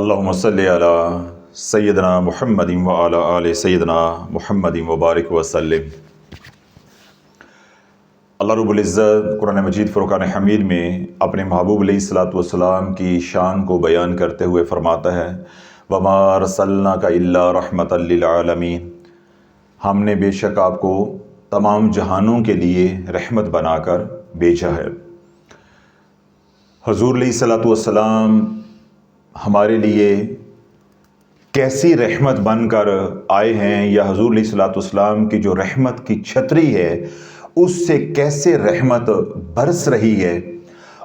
اللہم صلی علی سیدنا محمد و علی آل سیدنا محمد وبارک وسلم۔ اللہ رب العزت قرآن مجید فرقان حمید میں اپنے محبوب علیہ الصلوۃ والسلام کی شان کو بیان کرتے ہوئے فرماتا ہے وَمَا أَرْسَلْنَاكَ إِلَّا رَحْمَةً لِلْعَالَمِينَ، ہم نے بے شک آپ کو تمام جہانوں کے لیے رحمت بنا کر بھیجا ہے۔ حضور علیہ الصلوۃ والسلام ہمارے لیے کیسی رحمت بن کر آئے ہیں، یا حضور علیہ الصلوۃ والسلام کی جو رحمت کی چھتری ہے اس سے کیسے رحمت برس رہی ہے،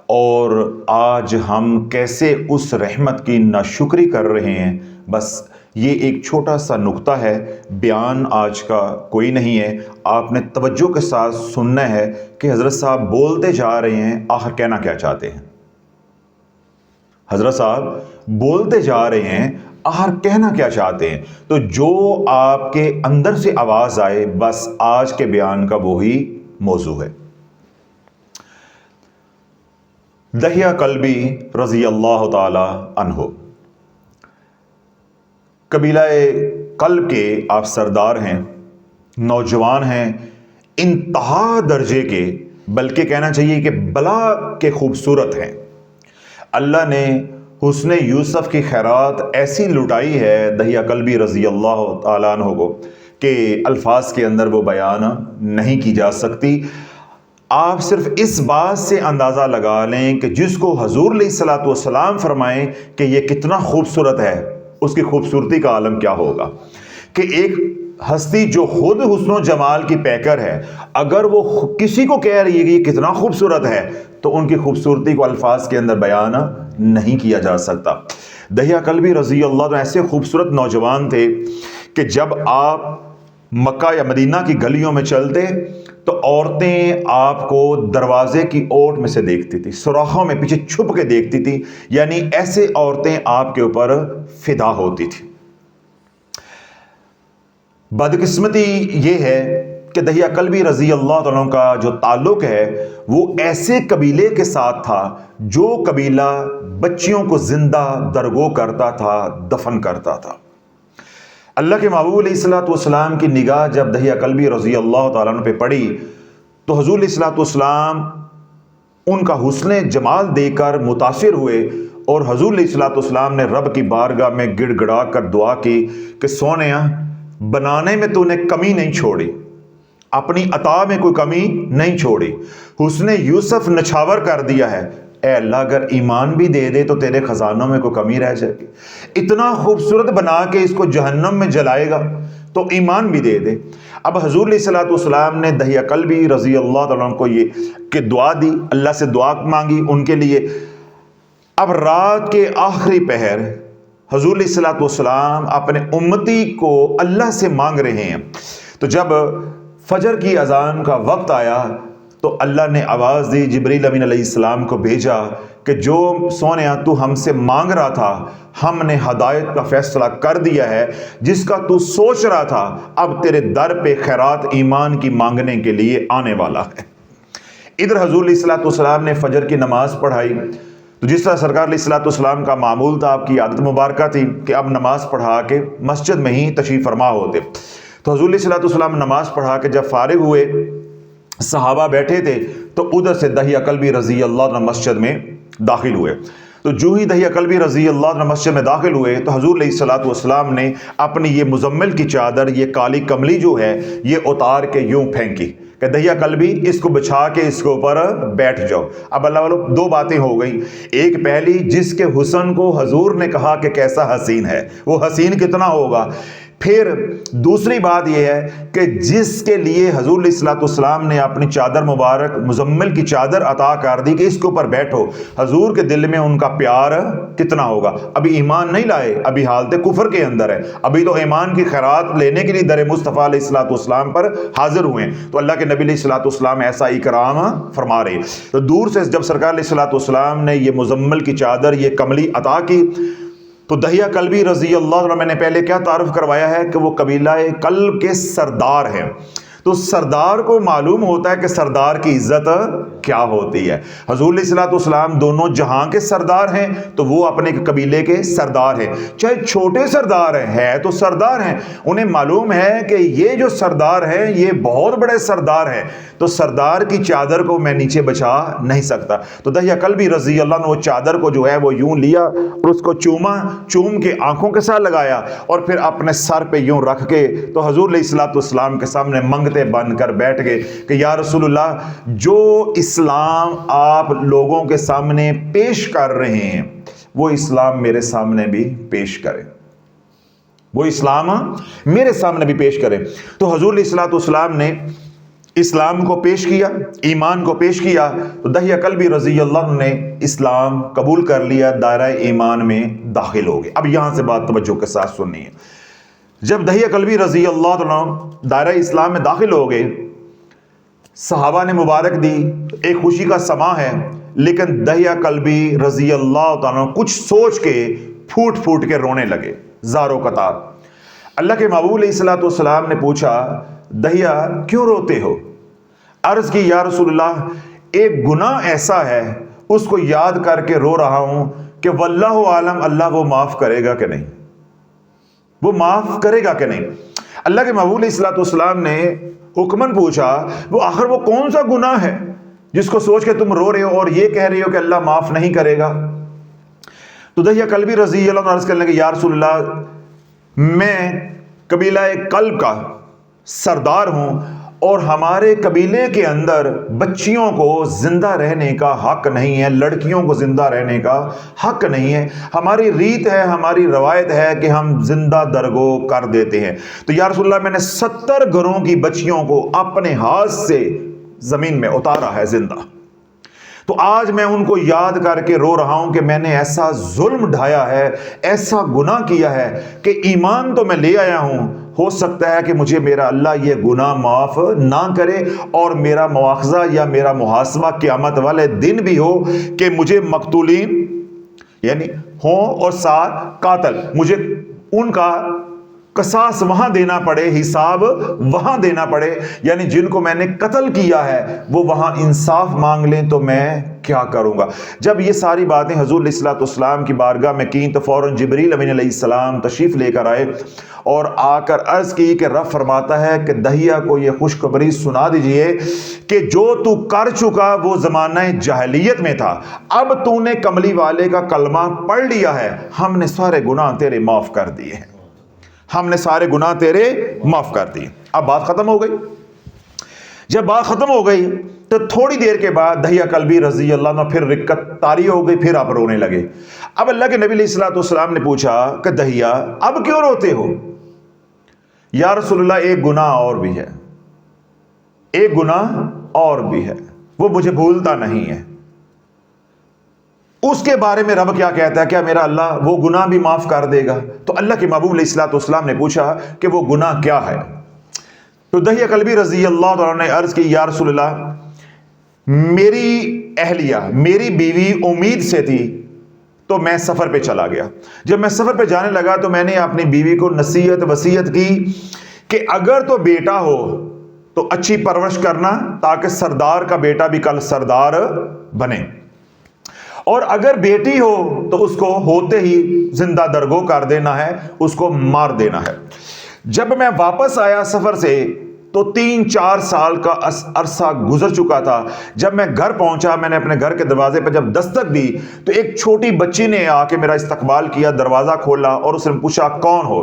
اور آج ہم کیسے اس رحمت کی ناشکری کر رہے ہیں۔ بس یہ ایک چھوٹا سا نقطہ ہے، بیان آج کا کوئی نہیں ہے، آپ نے توجہ کے ساتھ سننا ہے کہ حضرت صاحب بولتے جا رہے ہیں آخر کہنا کیا چاہتے ہیں۔ حضرت صاحب بولتے جا رہے ہیں آخر کہنا کیا چاہتے ہیں، تو جو آپ کے اندر سے آواز آئے بس آج کے بیان کا وہی موضوع ہے۔ دحیہ کلبی رضی اللہ تعالی عنہ قبیلہ کلب کے آپ سردار ہیں، نوجوان ہیں، انتہا درجے کے، بلکہ کہنا چاہیے کہ بلا کے خوبصورت ہیں۔ اللہ نے حسن یوسف کی خیرات ایسی لٹائی ہے دحیہ کلبی رضی اللہ تعالیٰ عنہ کو کہ الفاظ کے اندر وہ بیان نہیں کی جا سکتی۔ آپ صرف اس بات سے اندازہ لگا لیں کہ جس کو حضور علیہ الصلوۃ والسلام فرمائیں کہ یہ کتنا خوبصورت ہے، اس کی خوبصورتی کا عالم کیا ہوگا، کہ ایک ہستی جو خود حسن و جمال کی پیکر ہے اگر وہ کسی کو کہہ رہی ہے کہ یہ کتنا خوبصورت ہے تو ان کی خوبصورتی کو الفاظ کے اندر بیان نہیں کیا جا سکتا۔ دحیہ کلبی رضی اللہ عنہ ایسے خوبصورت نوجوان تھے کہ جب آپ مکہ یا مدینہ کی گلیوں میں چلتے تو عورتیں آپ کو دروازے کی اوٹ میں سے دیکھتی تھی، سوراخوں میں پیچھے چھپ کے دیکھتی تھی، یعنی ایسے عورتیں آپ کے اوپر فدا ہوتی تھی۔ بدقسمتی یہ ہے کہ دحیہ کلبی رضی اللہ عنہ کا جو تعلق ہے وہ ایسے قبیلے کے ساتھ تھا جو قبیلہ بچیوں کو زندہ درگو کرتا تھا، دفن کرتا تھا۔ اللہ کے محبوب علیہ الصلوۃ والسلام کی نگاہ جب دحیہ کلبی رضی اللہ تعالیٰ عنہ پہ پڑی تو حضور علیہ الصلوۃ والسلام ان کا حسن جمال دے کر متاثر ہوئے، اور حضور علیہ الصلوۃ والسلام نے رب کی بارگاہ میں گڑ گڑا کر دعا کی کہ سونیا بنانے میں تو نے کمی نہیں چھوڑی، اپنی عطا میں کوئی کمی نہیں چھوڑی، حسن یوسف نچھاور کر دیا ہے، اے اللہ اگر ایمان بھی دے دے تو تیرے خزانوں میں کوئی کمی رہ جائے گی، اتنا خوبصورت بنا کے اس کو جہنم میں جلائے گا تو ایمان بھی دے دے۔ اب حضور علیہ الصلوۃ والسلام نے دحیہ کلبی رضی اللہ عنہ کو یہ کہ دعا دی، اللہ سے دعا مانگی ان کے لیے۔ اب رات کے آخری پہر حضور علیہ الصلوۃ والسلام اپنے امتی کو اللہ سے مانگ رہے ہیں، تو جب فجر کی اذان کا وقت آیا تو اللہ نے آواز دی، جبریل امین علیہ السلام کو بھیجا کہ جو سونیا تو ہم سے مانگ رہا تھا ہم نے ہدایت کا فیصلہ کر دیا ہے، جس کا تو سوچ رہا تھا اب تیرے در پہ خیرات ایمان کی مانگنے کے لیے آنے والا ہے۔ ادھر حضور علیہ الصلوۃ والسلام نے فجر کی نماز پڑھائی، تو جس طرح سرکار علیہ الصلوۃ والسلام کا معمول تھا، آپ کی عادت مبارکہ تھی کہ اب نماز پڑھا کے مسجد میں ہی تشریف فرما ہوتے، تو حضور علیہ الصلوۃ والسلام نماز پڑھا کے جب فارغ ہوئے، صحابہ بیٹھے تھے تو ادھر سے دحیہ کلبی رضی اللہ عنہ مسجد میں داخل ہوئے۔ تو جو ہی دحیہ کلبی رضی اللہ عنہ مسجد میں داخل ہوئے تو حضور علیہ الصلوۃ والسلام نے اپنی یہ مزمل کی چادر، یہ کالی کملی جو ہے یہ اتار کے یوں پھینکی کہ دحیہ کلبی اس کو بچھا کے اس کے اوپر بیٹھ جاؤ۔ اب اللہ والو دو باتیں ہو گئیں، ایک پہلی جس کے حسن کو حضور نے کہا کہ کیسا حسین ہے، وہ حسین کتنا ہوگا، پھر دوسری بات یہ ہے کہ جس کے لیے حضور علیہ الصلوۃ والسلام نے اپنی چادر مبارک مزمل کی چادر عطا کر دی کہ اس کے اوپر بیٹھو، حضور کے دل میں ان کا پیار کتنا ہوگا۔ ابھی ایمان نہیں لائے، ابھی حالت کفر کے اندر ہے، ابھی تو ایمان کی خیرات لینے کے لیے در مصطفیٰ علیہ الصلوۃ والسلام پر حاضر ہوئے ہیں، تو اللہ کے نبی علیہ الصلوۃ والسلام ایسا اکرام فرما رہے ہیں۔ تو دور سے جب سرکار علیہ الصلوۃ والسلام نے یہ مزمل کی چادر، یہ کملی عطا کی تو دحیہ کلبی رضی اللہ عنہ، میں نے پہلے کیا تعارف کروایا ہے کہ وہ قبیلہ کلب کے سردار ہیں، تو سردار کو معلوم ہوتا ہے کہ سردار کی عزت کیا ہوتی ہے۔ حضور علیہ الصلوۃ والسلام دونوں جہاں کے سردار ہیں تو وہ اپنے قبیلے کے سردار ہیں، چاہے چھوٹے سردار ہیں تو سردار ہیں، انہیں معلوم ہے کہ یہ جو سردار ہیں یہ بہت بڑے سردار ہیں، تو سردار کی چادر کو میں نیچے بچا نہیں سکتا۔ تو دحیہ کلبی رضی اللہ عنہ وہ چادر کو جو ہے وہ یوں لیا اور اس کو چوم کے آنکھوں کے ساتھ لگایا اور پھر اپنے سر پہ یوں رکھ کے تو حضور علیہ الصلوۃ والسلام کے سامنے منگتے بن کر بیٹھ گئے کہ یا رسول اللہ، جو اسلام آپ لوگوں کے سامنے پیش کر رہے ہیں وہ اسلام میرے سامنے بھی پیش کرے، وہ اسلام میرے سامنے بھی پیش کرے۔ تو حضور علیہ الصلوۃ والسلام نے اسلام کو پیش کیا، ایمان کو پیش کیا، تو دحیہ کلبی رضی اللہ عنہ نے اسلام قبول کر لیا، دائرہ ایمان میں داخل ہو گئے۔ اب یہاں سے بات توجہ کے ساتھ سننی ہے۔ جب دحیہ کلبی رضی اللہ عنہ دائرہ اسلام میں داخل ہو گئے، صحابہ نے مبارک دی، ایک خوشی کا سماں ہے، لیکن دحیہ کلبی رضی اللہ عنہ کچھ سوچ کے پھوٹ پھوٹ کے رونے لگے زاروں قطار۔ اللہ کے محبوب علیہ الصلوۃ والسلام نے پوچھا، دحیہ کیوں روتے ہو؟ عرض کی یا رسول اللہ، ایک گناہ ایسا ہے اس کو یاد کر کے رو رہا ہوں کہ واللہ عالم اللہ وہ معاف کرے گا کہ نہیں، وہ معاف کرے گا کہ نہیں۔ اللہ کے محبوب علیہ الصلوۃ والسلام نے حکمن پوچھا، وہ آخر وہ کون سا گناہ ہے جس کو سوچ کے تم رو رہے ہو اور یہ کہہ رہے ہو کہ اللہ معاف نہیں کرے گا؟ تو دحیہ کلبی رضی اللہ عنہ عرض کرنے لگے، یا رسول اللہ، میں قبیلہ کلب کا سردار ہوں اور ہمارے قبیلے کے اندر بچیوں کو زندہ رہنے کا حق نہیں ہے، لڑکیوں کو زندہ رہنے کا حق نہیں ہے، ہماری ریت ہے، ہماری روایت ہے کہ ہم زندہ درگو کر دیتے ہیں۔ تو یا رسول اللہ، میں نے 70 گھروں کی بچیوں کو اپنے ہاتھ سے زمین میں اتارا ہے زندہ، تو آج میں ان کو یاد کر کے رو رہا ہوں کہ میں نے ایسا ظلم ڈھایا ہے، ایسا گناہ کیا ہے کہ ایمان تو میں لے آیا ہوں، ہو سکتا ہے کہ مجھے میرا اللہ یہ گناہ معاف نہ کرے اور میرا مواخذہ یا میرا محاسبہ قیامت والے دن بھی ہو کہ مجھے مقتولین یعنی ہوں اور ساتھ قاتل، مجھے ان کا قصاص وہاں دینا پڑے، حساب وہاں دینا پڑے، یعنی جن کو میں نے قتل کیا ہے وہ وہاں انصاف مانگ لیں، تو میں کیا کروں گا؟ جب یہ ساری باتیں حضور علیہ الصلوۃ والسلام کی بارگاہ میں کیں تو فوراً جبریل امین علیہ السلام تشریف لے کر آئے اور آ کر عرض کی کہ رب فرماتا ہے کہ دحیہ کو یہ خوشخبری سنا دیجئے کہ جو تو کر چکا وہ زمانہ جاہلیت میں تھا، اب تو نے کملی والے کا کلمہ پڑھ لیا ہے، ہم نے سارے گناہ تیرے معاف کر دیے ہیں، ہم نے سارے گناہ تیرے معاف کر دیے۔ اب بات ختم ہو گئی۔ جب بات ختم ہو گئی تو تھوڑی دیر کے بعد دحیہ کلبی رضی اللہ عنہ پھر رکت طاری ہو گئی، پھر آپ رونے لگے۔ اب اللہ کے نبی علیہ الصلوۃ والسلام نے پوچھا کہ دحیہ اب کیوں روتے ہو؟ یا رسول اللہ، ایک گناہ اور بھی ہے، ایک گناہ اور بھی ہے، وہ مجھے بھولتا نہیں ہے، اس کے بارے میں رب کیا کہتا ہے، کیا میرا اللہ وہ گناہ بھی معاف کر دے گا؟ تو اللہ کے محبوب علیہ الصلوۃ والسلام نے پوچھا کہ وہ گناہ کیا ہے؟ تو دحیہ کلبی رضی اللہ عنہ نے عرض کی، یا رسول اللہ، میری اہلیہ میری بیوی امید سے تھی تو میں سفر پہ چلا گیا، جب میں سفر پہ جانے لگا تو میں نے اپنی بیوی کو نصیحت وصیت کی کہ اگر تو بیٹا ہو تو اچھی پرورش کرنا تاکہ سردار کا بیٹا بھی کل سردار بنے، اور اگر بیٹی ہو تو اس کو ہوتے ہی زندہ درگو کر دینا ہے، اس کو مار دینا ہے۔ جب میں واپس آیا سفر سے تو 3-4 سال کا عرصہ گزر چکا تھا۔ جب میں گھر پہنچا، میں نے اپنے گھر کے دروازے پہ جب دستک دی تو ایک چھوٹی بچی نے آ کے میرا استقبال کیا، دروازہ کھولا اور اس نے پوچھا کون ہو؟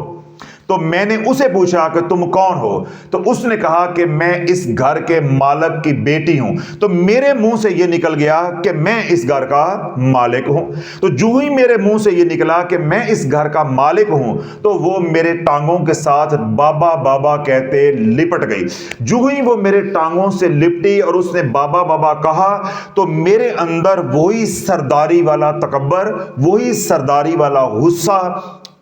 تو میں نے اسے پوچھا کہ تم کون ہو؟ تو اس نے کہا کہ میں اس گھر کے مالک کی بیٹی ہوں۔ تو میرے منہ سے یہ نکل گیا کہ میں اس گھر کا مالک ہوں۔ تو جو ہی میرے منہ سے یہ نکلا کہ میں اس گھر کا مالک ہوں تو وہ میرے ٹانگوں کے ساتھ بابا بابا کہتے لپٹ گئی۔ جو ہی وہ میرے ٹانگوں سے لپٹی اور اس نے بابا بابا کہا تو میرے اندر وہی سرداری والا تکبر، وہی سرداری والا غصہ،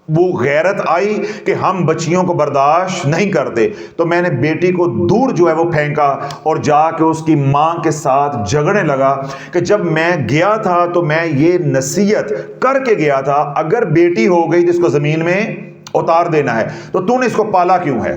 وہ غیرت آئی کہ ہم بچیوں کو برداشت نہیں کرتے۔ تو میں نے بیٹی کو دور جو ہے وہ پھینکا اور جا کے اس کی ماں کے ساتھ جھگڑنے لگا کہ جب میں گیا تھا تو میں یہ نصیحت کر کے گیا تھا، اگر بیٹی ہو گئی جس کو زمین میں اتار دینا ہے تو تو نے اس کو پالا کیوں ہے؟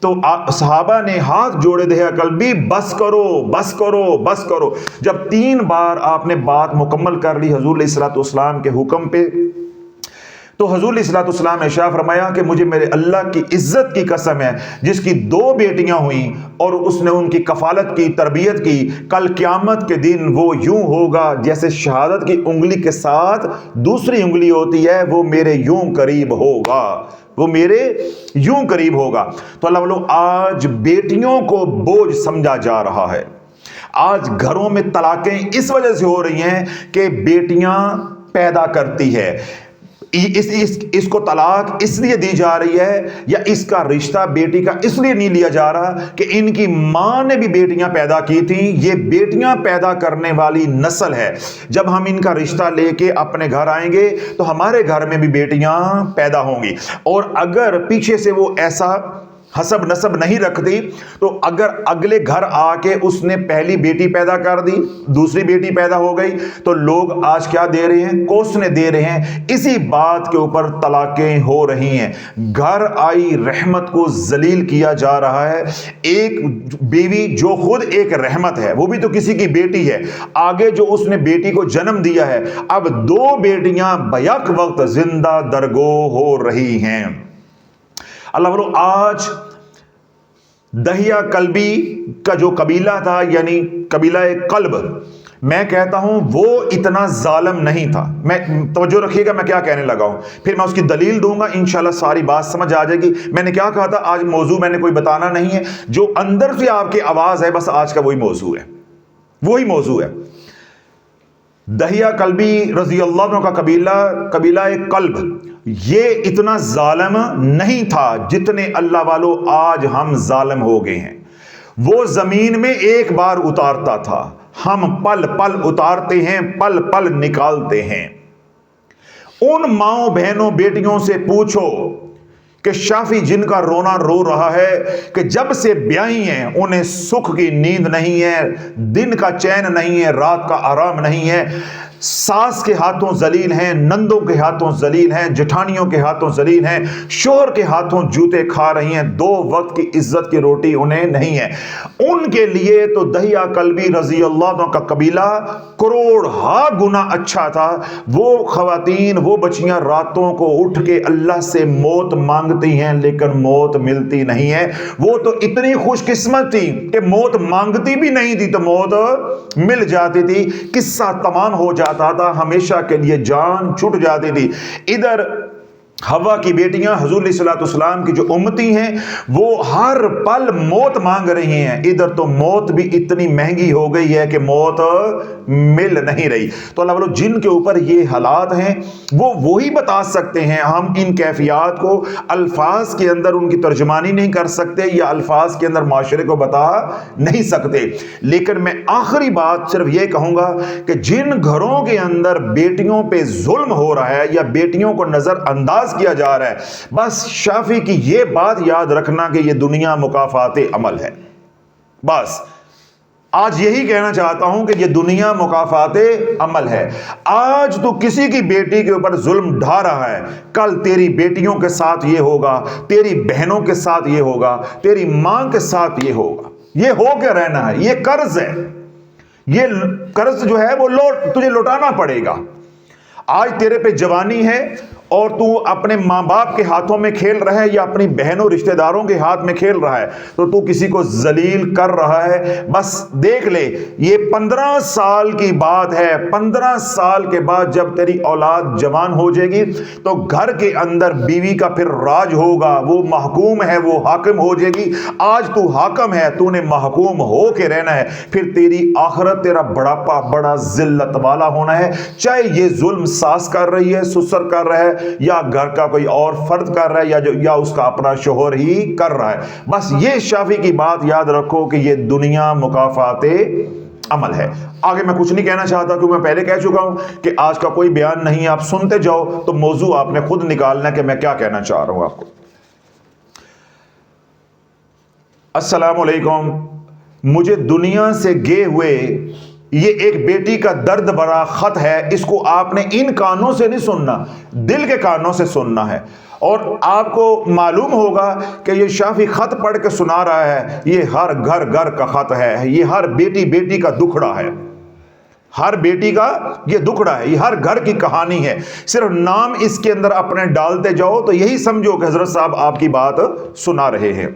تو صحابہ نے ہاتھ جوڑے دہیا کلبی بس کرو بس کرو بس کرو. جب 3 بار آپ نے بات مکمل کر لی حضور علیہ الصلوۃ والسلام کے حکم پہ، تو حضور علیہ الصلوۃ والسلام نے ارشاد فرمایا کہ مجھے میرے اللہ کی عزت کی قسم ہے جس کی 2 بیٹیاں ہوئیں اور اس نے ان کی کفالت کی، تربیت کی، کل قیامت کے دن وہ یوں ہوگا جیسے شہادت کی انگلی کے ساتھ دوسری انگلی ہوتی ہے، وہ میرے یوں قریب ہوگا، وہ میرے یوں قریب ہوگا. تو اللہ والو آج بیٹیوں کو بوجھ سمجھا جا رہا ہے. آج گھروں میں طلاقیں اس وجہ سے ہو رہی ہیں کہ بیٹیاں پیدا کرتی ہے. اس کو طلاق اس لیے دی جا رہی ہے یا اس کا رشتہ بیٹی کا اس لیے نہیں لیا جا رہا کہ ان کی ماں نے بھی بیٹیاں پیدا کی تھیں. یہ بیٹیاں پیدا کرنے والی نسل ہے. جب ہم ان کا رشتہ لے کے اپنے گھر آئیں گے تو ہمارے گھر میں بھی بیٹیاں پیدا ہوں گی. اور اگر پیچھے سے وہ ایسا حسب نسب نہیں رکھتی تو اگر اگلے گھر آ کے اس نے پہلی بیٹی پیدا کر دی، دوسری بیٹی پیدا ہو گئی، تو لوگ آج کیا دے رہے ہیں؟ کوسنے دے رہے ہیں. اسی بات کے اوپر طلاقیں ہو رہی ہیں. گھر آئی رحمت کو ذلیل کیا جا رہا ہے. ایک بیوی جو خود ایک رحمت ہے، وہ بھی تو کسی کی بیٹی ہے، آگے جو اس نے بیٹی کو جنم دیا ہے، اب 2 بیٹیاں بیک وقت زندہ درگو ہو رہی ہیں. اللہ والو آج دہیہ کلبی کا جو قبیلہ تھا، یعنی قبیلہ قلب، میں کہتا ہوں وہ اتنا ظالم نہیں تھا. میں توجہ رکھیے گا میں کیا کہنے لگا ہوں، پھر میں اس کی دلیل دوں گا، انشاءاللہ ساری بات سمجھ آ جائے گی. میں نے کیا کہا تھا؟ آج موضوع میں نے کوئی بتانا نہیں ہے، جو اندر سے آپ کی آواز ہے بس آج کا وہی موضوع ہے، وہی موضوع ہے. دہیہ کلبی رضی اللہ عنہ کا قبیلہ قلب، یہ اتنا ظالم نہیں تھا جتنے اللہ والو آج ہم ظالم ہو گئے ہیں. وہ زمین میں ایک بار اتارتا تھا، ہم پل پل اتارتے ہیں، پل پل نکالتے ہیں. ان ماؤں بہنوں بیٹیوں سے پوچھو کہ شافی جن کا رونا رو رہا ہے کہ جب سے بیائی ہیں انہیں سکھ کی نیند نہیں ہے، دن کا چین نہیں ہے، رات کا آرام نہیں ہے. ساس کے ہاتھوں ذلیل ہیں، نندوں کے ہاتھوں ذلیل ہیں، جٹھانیوں کے ہاتھوں ذلیل ہیں، شوہر کے ہاتھوں جوتے کھا رہی ہیں. 2 وقت کی عزت کی روٹی انہیں نہیں ہے. ان کے لیے تو دہیہ کلبی رضی اللہ عنہ کا قبیلہ کروڑہا گنا اچھا تھا. وہ خواتین، وہ بچیاں راتوں کو اٹھ کے اللہ سے موت مانگتی ہیں لیکن موت ملتی نہیں ہے. وہ تو اتنی خوش قسمت تھی کہ موت مانگتی بھی نہیں تھی تو موت مل جاتی تھی. قصہ تمام ہو جاتا تھا، ہمیشہ کے لیے جان چھوٹ جاتی تھی. ادھر حوا کی بیٹیاں حضور علیہ الصلوۃ والسلام کی جو امتی ہیں وہ ہر پل موت مانگ رہی ہیں. ادھر تو موت بھی اتنی مہنگی ہو گئی ہے کہ موت مل نہیں رہی. تو اللہ والو جن کے اوپر یہ حالات ہیں وہ وہی بتا سکتے ہیں. ہم ان کیفیات کو الفاظ کے اندر ان کی ترجمانی نہیں کر سکتے یا الفاظ کے اندر معاشرے کو بتا نہیں سکتے. لیکن میں آخری بات صرف یہ کہوں گا کہ جن گھروں کے اندر بیٹیوں پہ ظلم ہو رہا ہے یا بیٹیوں کو نظر انداز کیا جا رہا ہے، بس شافی کی یہ بات یاد رکھنا کہ یہ دنیا مکافات عمل ہے. بس آج یہی کہنا چاہتا ہوں کہ یہ دنیا مکافات عمل ہے. آج تو کسی کی بیٹی کے اوپر ظلم ڈھا رہا ہے، کل تیری بیٹیوں کے ساتھ یہ ہوگا، تیری بہنوں کے ساتھ یہ ہوگا، تیری ماں کے ساتھ یہ ہوگا. یہ ہو کے رہنا ہے. یہ قرض ہے، یہ قرض جو ہے وہ تجھے لوٹانا پڑے گا. آج تیرے پہ جوانی ہے اور تو اپنے ماں باپ کے ہاتھوں میں کھیل رہا ہے یا اپنی بہنوں رشتہ داروں کے ہاتھ میں کھیل رہا ہے تو کسی کو ذلیل کر رہا ہے. بس دیکھ لے یہ 15 سال کی بات ہے. 15 سال کے بعد جب تیری اولاد جوان ہو جائے گی تو گھر کے اندر بیوی کا پھر راج ہوگا. وہ محکوم ہے، وہ حاکم ہو جائے گی. آج تو حاکم ہے، تو نے محکوم ہو کے رہنا ہے. پھر تیری آخرت، تیرا بڑھاپا بڑا ذلت والا ہونا ہے. چاہے یہ ظلم ساس کر رہی ہے، سسر کر رہا ہے یا گھر کا کوئی اور فرد کر رہا ہے یا اس کا اپنا شوہر ہی کر رہا ہے. بس یہ شافی کی بات یاد رکھو کہ یہ دنیا مکافات عمل ہے. آگے میں کچھ نہیں کہنا چاہتا کیونکہ میں پہلے کہہ چکا ہوں کہ آج کا کوئی بیان نہیں. آپ سنتے جاؤ تو موضوع آپ نے خود نکالنا ہے کہ میں کیا کہنا چاہ رہا ہوں آپ کو. السلام علیکم. مجھے دنیا سے گئے ہوئے یہ ایک بیٹی کا درد بھرا خط ہے. اس کو آپ نے ان کانوں سے نہیں سننا، دل کے کانوں سے سننا ہے. اور آپ کو معلوم ہوگا کہ یہ شافی خط پڑھ کے سنا رہا ہے، یہ ہر گھر کا خط ہے، یہ ہر بیٹی کا دکھڑا ہے، ہر بیٹی کا یہ دکھڑا ہے، یہ ہر گھر کی کہانی ہے۔ صرف نام اس کے اندر اپنے ڈالتے جاؤ تو یہی سمجھو کہ حضرت صاحب آپ کی بات سنا رہے ہیں۔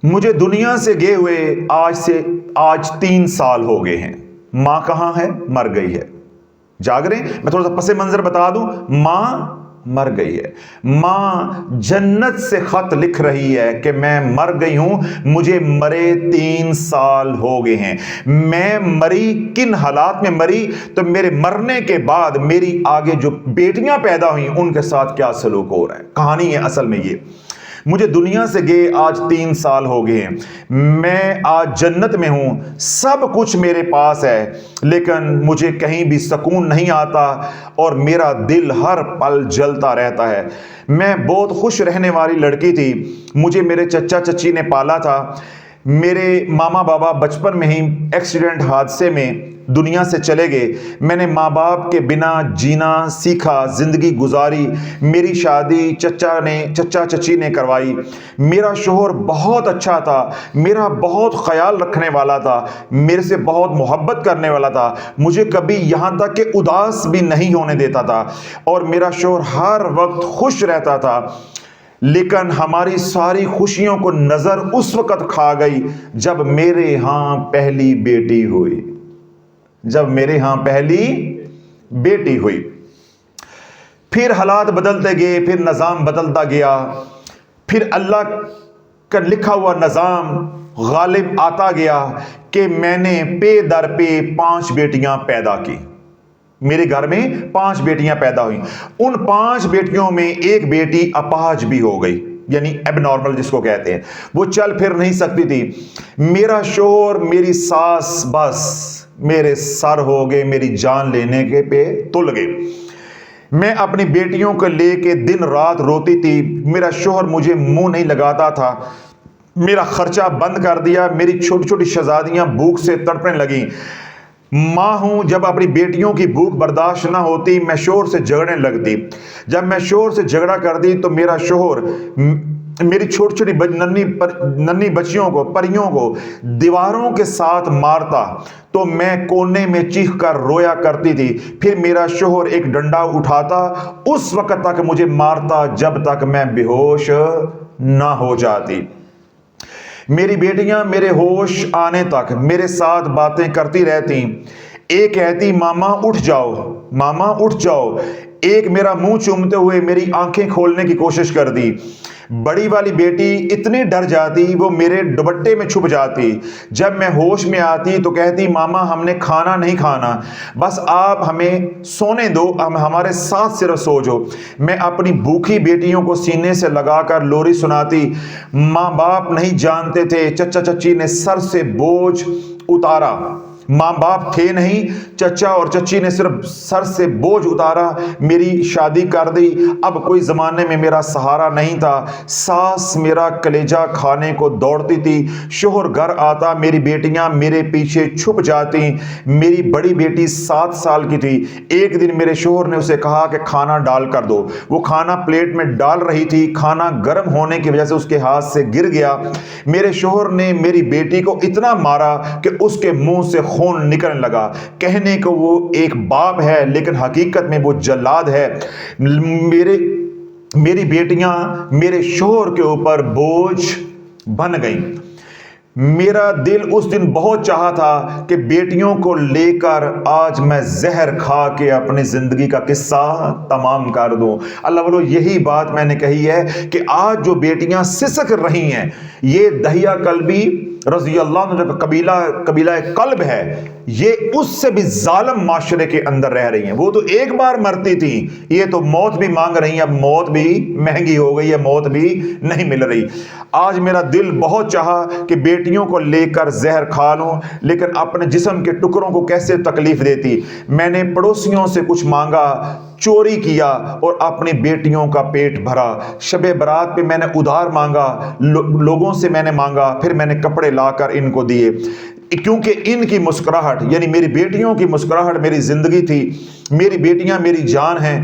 مجھے دنیا سے گئے ہوئے آج 3 سال ہو گئے ہیں۔ ماں کہاں ہے؟ مر گئی ہے۔ جاگ رہے ہیں؟ میں تھوڑا سا پس منظر بتا دوں، ماں مر گئی ہے۔ ماں جنت سے خط لکھ رہی ہے کہ میں مر گئی ہوں، مجھے مرے 3 سال ہو گئے ہیں۔ میں مری کن حالات میں مری؟ تو میرے مرنے کے بعد میری آگے جو بیٹیاں پیدا ہوئیں ان کے ساتھ کیا سلوک ہو رہا ہے۔ کہانی ہے اصل میں یہ۔ مجھے دنیا سے گئے آج 3 سال ہو گئے ہیں، میں آج جنت میں ہوں، سب کچھ میرے پاس ہے، لیکن مجھے کہیں بھی سکون نہیں آتا اور میرا دل ہر پل جلتا رہتا ہے۔ میں بہت خوش رہنے والی لڑکی تھی، مجھے میرے چچا چچی نے پالا تھا۔ میرے ماما بابا بچپن میں ہی ایکسیڈنٹ حادثے میں دنیا سے چلے گئے۔ میں نے ماں باپ کے بنا جینا سیکھا، زندگی گزاری۔ میری شادی چچا چچی نے کروائی۔ میرا شوہر بہت اچھا تھا، میرا بہت خیال رکھنے والا تھا، میرے سے بہت محبت کرنے والا تھا، مجھے کبھی یہاں تک کہ اداس بھی نہیں ہونے دیتا تھا، اور میرا شوہر ہر وقت خوش رہتا تھا۔ لیکن ہماری ساری خوشیوں کو نظر اس وقت کھا گئی جب میرے ہاں پہلی بیٹی ہوئی، جب میرے ہاں پہلی بیٹی ہوئی۔ پھر حالات بدلتے گئے، پھر نظام بدلتا گیا، پھر اللہ کا لکھا ہوا نظام غالب آتا گیا کہ میں نے پے در پے 5 بیٹیاں پیدا کی۔ میرے گھر میں 5 بیٹیاں پیدا ہوئیں۔ ان 5 بیٹیوں میں ایک بیٹی اپاہج بھی ہو گئی، یعنی ایب نارمل جس کو کہتے ہیں، وہ چل پھر نہیں سکتی تھی۔ میرا شوہر، میری ساس بس میرے سر ہو گئے، میری جان لینے کے پہ تل گئے۔ میں اپنی بیٹیوں کو لے کے دن رات روتی تھی، میرا شوہر مجھے منہ نہیں لگاتا تھا، میرا خرچہ بند کر دیا، میری چھوٹی چھوٹی شہزادیاں بھوک سے تڑپنے لگیں۔ ماں ہوں، جب اپنی بیٹیوں کی بھوک برداشت نہ ہوتی میں شوہر سے جھگڑنے لگتی۔ جب میں شوہر سے جھگڑا کرتی تو میرا شوہر میری چھوٹی چھوٹی ننھی بچیوں کو، پریوں کو دیواروں کے ساتھ مارتا تو میں کونے میں چیخ کر رویا کرتی تھی۔ پھر میرا شوہر ایک ڈنڈا اٹھاتا، اس وقت تک مجھے مارتا جب تک میں بے ہوش نہ ہو جاتی۔ میری بیٹیاں میرے ہوش آنے تک میرے ساتھ باتیں کرتی رہتی۔ ایک کہتی ماما اٹھ جاؤ، ماما اٹھ جاؤ، ایک میرا منہ چومتے ہوئے میری آنکھیں کھولنے کی کوشش کر دی۔ بڑی والی بیٹی اتنی ڈر جاتی وہ میرے دوپٹے میں چھپ جاتی۔ جب میں ہوش میں آتی تو کہتی ماما ہم نے کھانا نہیں کھانا، بس آپ ہمیں سونے دو، ہم ہمارے ساتھ صرف سو جو۔ میں اپنی بھوکی بیٹیوں کو سینے سے لگا کر لوری سناتی۔ ماں باپ نہیں جانتے تھے، چچا چچی نے سر سے بوجھ اتارا۔ ماں باپ تھے نہیں، چچا اور چچی نے صرف سر سے بوجھ اتارا، میری شادی کر دی۔ اب کوئی زمانے میں میرا سہارا نہیں تھا۔ ساس میرا کلیجہ کھانے کو دوڑتی تھی، شوہر گھر آتا میری بیٹیاں میرے پیچھے چھپ جاتی۔ میری بڑی بیٹی 7 سال کی تھی۔ ایک دن میرے شوہر نے اسے کہا کہ کھانا ڈال کر دو۔ وہ کھانا پلیٹ میں ڈال رہی تھی، کھانا گرم ہونے کی وجہ سے اس کے ہاتھ سے گر گیا۔ میرے شوہر نے میری بیٹی کو اتنا مارا کہ اس کے منہ سے خون نکلنے لگا۔ کہنے کو وہ ایک باپ ہے لیکن حقیقت میں وہ جلاد ہے۔ میری بیٹیاں میرے شوہر کے اوپر بوجھ بن گئیں۔ میرا دل اس دن بہت چاہا تھا کہ بیٹیوں کو لے کر آج میں زہر کھا کے اپنی زندگی کا قصہ تمام کر دوں۔ اللہ والو یہی بات میں نے کہی ہے کہ آج جو بیٹیاں سسک رہی ہیں، یہ دہیہ کلبی رضی اللہ عنہ جو قبیلہ قلب ہے، یہ اس سے بھی ظالم معاشرے کے اندر رہ رہی ہیں۔ وہ تو ایک بار مرتی تھی، یہ تو موت بھی مانگ رہی ہیں، اب موت بھی مہنگی ہو گئی ہے، موت بھی نہیں مل رہی۔ آج میرا دل بہت چاہا کہ بیٹیوں کو لے کر زہر کھا لوں، لیکن اپنے جسم کے ٹکڑوں کو کیسے تکلیف دیتی۔ میں نے پڑوسیوں سے کچھ مانگا، چوری کیا اور اپنی بیٹیوں کا پیٹ بھرا۔ شب برات پہ میں نے ادھار مانگا، لوگوں سے میں نے مانگا، پھر میں نے کپڑے لا کر ان کو دیے، کیونکہ ان کی مسکراہٹ، یعنی میری بیٹیوں کی مسکراہٹ میری زندگی تھی۔ میری بیٹیاں میری جان ہیں۔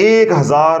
1000